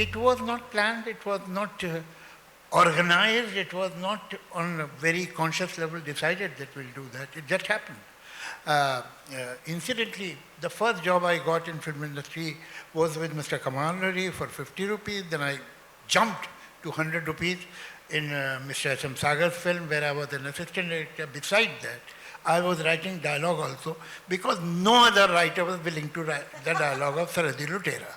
it was not planned, it was not organized, it was not on a very conscious level decided that we'll do that. It just happened. Incidentally, the first job I got in film industry was with Mr. Kamal Nuri for 50 rupees. Then I jumped to 100 rupees in Mr. S.M. Sagar's film, where I was an assistant director. Besides that, I was writing dialogue also, because no other writer was willing to write the dialogue of सरहदी लुटेरा.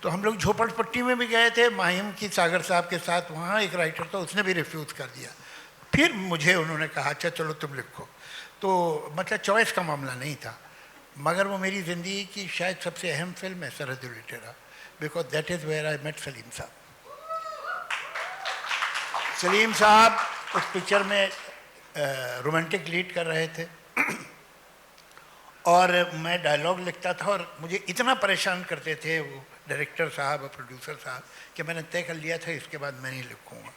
तो हम लोग झोपड़पट्टी में भी गए थे माहिम की सागर साहब के साथ. वहाँ एक राइटर था, उसने भी रिफ्यूज़ कर दिया. फिर मुझे उन्होंने कहा अच्छा चलो तुम लिखो. तो मतलब चॉइस का मामला नहीं था, मगर वो मेरी ज़िंदगी की शायद सबसे अहम फिल्म है Sarhadi Lutera, because that is where I met Salim साहब. सलीम साहब उस पिक्चर में रोमांटिक लीड कर रहे थे और मैं डायलॉग लिखता था और मुझे इतना परेशान करते थे वो डायरेक्टर साहब और प्रोड्यूसर साहब कि मैंने तय कर लिया था इसके बाद मैं नहीं लिखूँगा.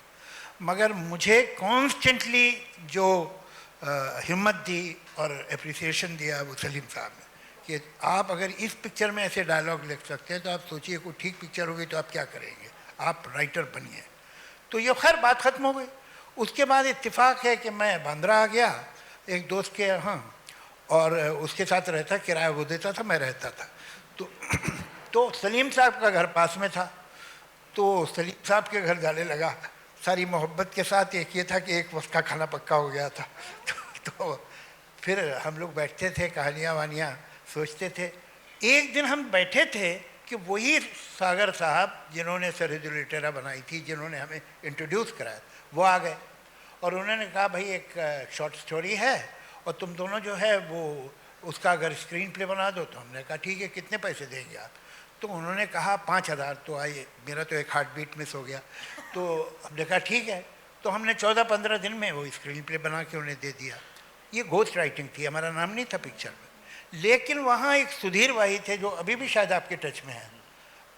मगर मुझे कॉन्स्टेंटली जो हिम्मत दी और एप्रिसिएशन दिया वो सलीम साहब ने कि आप अगर इस पिक्चर में ऐसे डायलॉग लिख सकते हैं तो आप सोचिए कोई ठीक पिक्चर होगी तो आप क्या करेंगे, आप राइटर बनिए. तो ये खैर बात ख़त्म हो गई. उसके बाद इत्तेफाक है कि मैं बांद्रा आ गया एक दोस्त के यहाँ और उसके साथ रहता, किराया वो देता था, मैं रहता था. तो सलीम साहब का घर पास में था. तो सलीम साहब के घर जाने लगा सारी मोहब्बत के साथ. एक ये था कि एक वक्त का खाना पक्का हो गया था. तो फिर हम लोग बैठते थे, कहानियाँ वानियाँ सोचते थे. एक दिन हम बैठे थे कि वही सागर साहब जिन्होंने सरहदी लुटेरा बनाई थी, जिन्होंने हमें इंट्रोड्यूस कराया, वो आ गए और उन्होंने कहा भाई एक शॉर्ट स्टोरी है और तुम दोनों जो है वो उसका अगर स्क्रीन प्ले बना दो. तो हमने कहा ठीक है, कितने पैसे देंगे आप? तो उन्होंने कहा 5,000. तो आइए, मेरा तो एक हार्ट बीट मिस हो गया. तो हमने कहा ठीक है. तो हमने 14-15 दिन में वो स्क्रीन प्ले बना के उन्हें दे दिया. ये घोस्ट राइटिंग थी, हमारा नाम नहीं था पिक्चर में. लेकिन वहाँ एक सुधीर वाही थे जो अभी भी शायद आपके टच में हैं.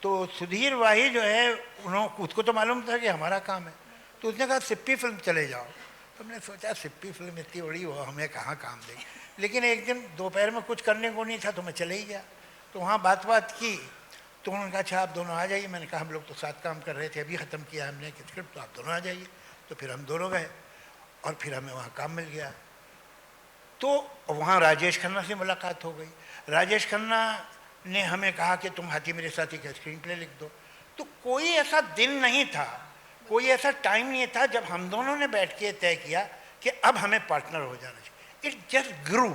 तो सुधीर वाही जो है उसको तो मालूम था कि हमारा काम है. तो उसने कहा सिप्पी फिल्म चले जाओ. तो हमने सोचा सिप्पी फिल्म इतनी बड़ी वो हमें कहाँ काम देगी. लेकिन एक दिन दोपहर में कुछ करने को नहीं था तो मैं चले ही गया. तो वहाँ बात की तो उन्होंने कहा अच्छा आप दोनों आ जाइए. मैंने कहा हम लोग तो साथ काम कर रहे थे, अभी ख़त्म किया हमने स्क्रिप्ट, तो आप दोनों आ जाइए. तो फिर हम दोनों गए और फिर हमें वहाँ काम मिल गया. तो वहाँ राजेश खन्ना से मुलाकात हो गई. राजेश खन्ना ने हमें कहा कि तुम हाथी मेरे साथी का स्क्रीन प्ले लिख दो. तो कोई ऐसा दिन नहीं था, कोई ऐसा टाइम नहीं था जब हम दोनों ने बैठ के तय किया कि अब हमें पार्टनर हो जाना चाहिए. It just grew,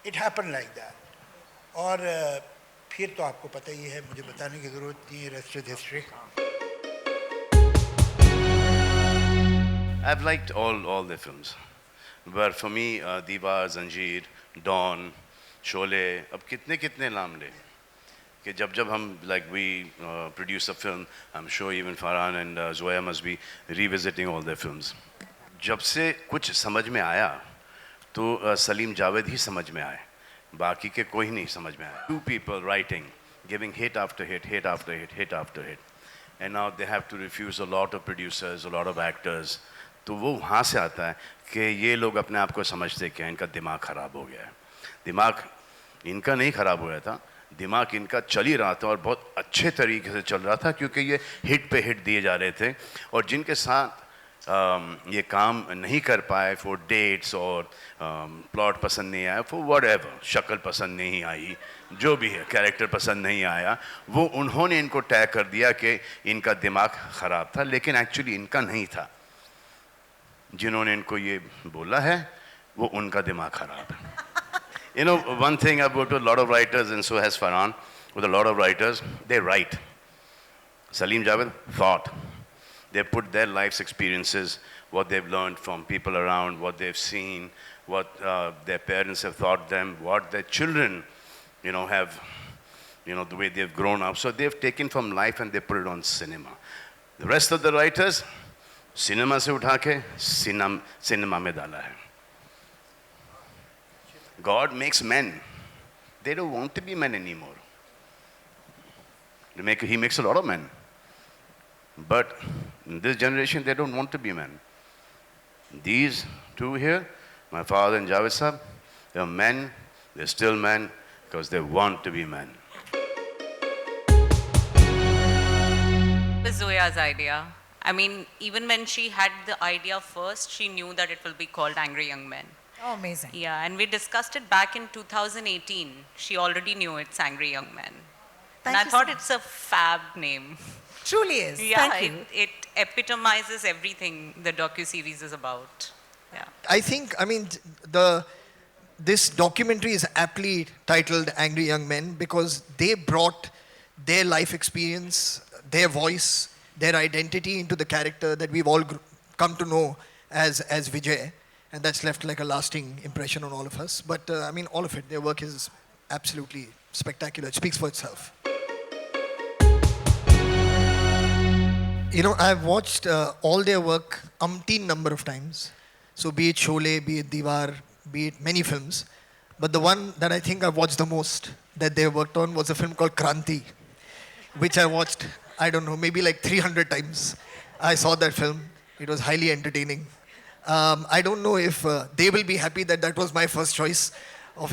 it happen like that. और फिर तो आपको पता ही है, मुझे बताने की ज़रूरत नहीं है, rest is history. I've liked all the films, but for me, Diwar, Zanjeer, Dawn, Sholay, अब कितने नाम ले कि जब हम we produce a film, I'm sure even Farhan and Zoya must be revisiting all their films. जब से कुछ समझ में आया तो सलीम जावेद ही समझ में आए, बाकी के कोई नहीं समझ में आया. Two people writing, giving hit after hit, hit after hit, hit after hit, and now they have to refuse a lot of producers, a lot of actors. तो वो वहाँ से आता है कि ये लोग अपने आप को समझते क्या, इनका दिमाग ख़राब हो गया है. दिमाग इनका नहीं ख़राब हुआ था, दिमाग इनका चल ही रहा था और बहुत अच्छे तरीके से चल रहा था क्योंकि ये हिट पे हिट दिए जा रहे थे. और जिनके साथ ये काम नहीं कर पाए फॉर डेट्स और प्लॉट पसंद नहीं आया, फॉर व्हाटएवर, शक्ल पसंद नहीं आई, जो भी है, कैरेक्टर पसंद नहीं आया, वो उन्होंने इनको टैग कर दिया कि इनका दिमाग ख़राब था. लेकिन एक्चुअली इनका नहीं था. जिन्होंने इनको ये बोला है वो उनका दिमाग ख़राब है. You know, one thing I've worked with a lot of writers, and so has Farhan, with a lot of writers, they write. Salim Javed thought. They put their life's experiences, what they've learned from people around, what they've seen, what their parents have taught them, what their children, have, the way they've grown up. So they've taken from life and they put it on cinema. The rest of the writers, cinema se utha ke cinema mein dala hai. God makes men. They don't want to be men anymore. He makes a lot of men. But in this generation, they don't want to be men. These two here, my father and Javed Sahab, they're men, they're still men because they want to be men. was Zoya's idea. I mean, even when she had the idea first, she knew that it will be called Angry Young Men. Oh, amazing. Yeah, and we discussed it back in 2018. She already knew it's Angry Young Men. Thank And I you thought so it's a fab name. Truly is. Yeah, Thank you. it epitomizes everything the docu-series is about. Yeah. I think, I mean, this documentary is aptly titled Angry Young Men because they brought their life experience, their voice, their identity into the character that we've all come to know as Vijay. And that's left like a lasting impression on all of us. But I mean, all of it, their work is absolutely spectacular. It speaks for itself. You know, I've watched all their work umpteen number of times. So be it Sholay, be it Diwar, be it many films. But the one that I think I've watched the most that they worked on was a film called Kranti, which I watched, I don't know, maybe like 300 times. I saw that film. It was highly entertaining. I don't know if they will be happy that that was my first choice of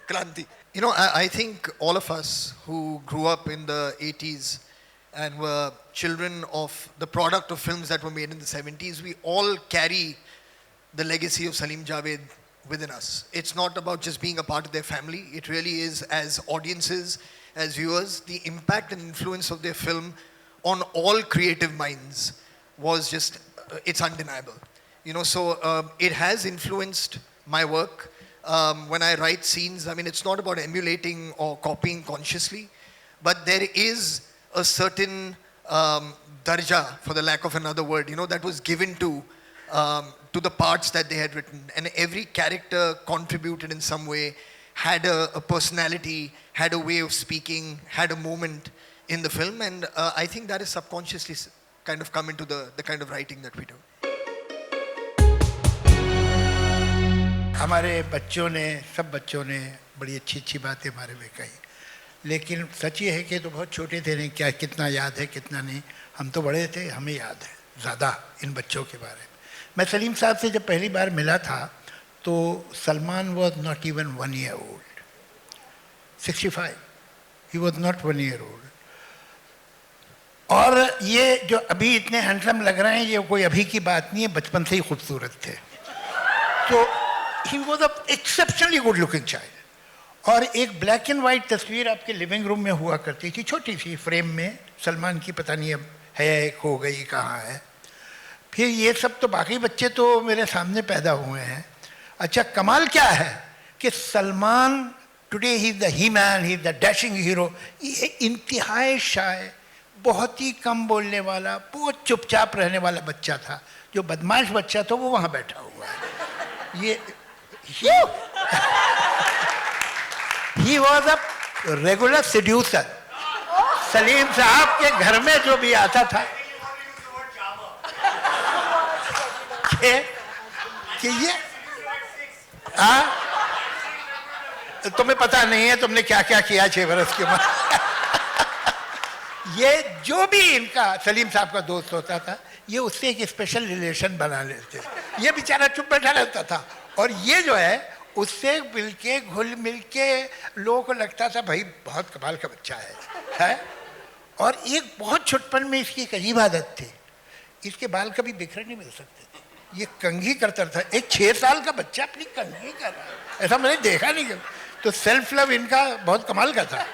Kranti. You know, I think all of us who grew up in the 80s and were children of the product of films that were made in the 70s, we all carry the legacy of Salim Javed within us. It's not about just being a part of their family. It really is, as audiences, as viewers, the impact and influence of their film on all creative minds was just, it's undeniable. You know, so it has influenced my work. When I write scenes, I mean, it's not about emulating or copying consciously, but there is a certain darja, for the lack of another word, you know, that was given to the parts that they had written. And every character contributed in some way, had a personality, had a way of speaking, had a moment in the film. And I think that is subconsciously kind of come into the kind of writing that we do. हमारे बच्चों ने, सब बच्चों ने बड़ी अच्छी अच्छी बातें हमारे में कही, लेकिन सच ये है कि तो बहुत छोटे थे, नहीं क्या कितना याद है कितना नहीं, हम तो बड़े थे, हमें याद है ज़्यादा इन बच्चों के बारे में. मैं सलीम साहब से जब पहली बार मिला था तो Salman was not even 1 year old, 65, he was not 1 year old. और ये जो अभी इतने हैंडसम लग रहे हैं, ये कोई अभी की बात नहीं है, बचपन से ही खूबसूरत थे. तो ही was a exceptionally good looking child. और एक ब्लैक एंड वाइट तस्वीर आपके लिविंग रूम में हुआ करती थी, छोटी सी फ्रेम में, सलमान की, पता नहीं अब है, खो गई, कहाँ है. फिर ये सब तो बाकी बच्चे तो मेरे सामने पैदा हुए हैं. अच्छा, कमाल क्या है कि Salman today he is the he man, he is the dashing hero. ये इंतहाई शाय, बहुत ही कम बोलने वाला, बहुत चुपचाप रहने वाला बच्चा था. जो बदमाश बच्चा था वो वहाँ बैठा हुआ है. ये he was a regular seducer. Salim sahab के घर में जो भी आता था कि ये तुम्हें पता नहीं है तुमने क्या क्या किया 6 बरस के बाद. ये जो भी इनका सलीम साहब का दोस्त होता था, ये उससे एक स्पेशल रिलेशन बना लेते. ये बेचारा चुप बैठा रहता था और ये जो है उससे मिलके घुल मिलके लोगों को लगता था भाई बहुत कमाल का बच्चा है. और एक बहुत छुटपन में इसकी एक अजीब आदत थी, इसके बाल कभी बिखरे नहीं मिल सकते थे. ये कंघी करता था. एक 6 साल का बच्चा अपनी कंघी कर रहा है, ऐसा मैंने देखा नहीं. तो सेल्फ लव इनका बहुत कमाल का था.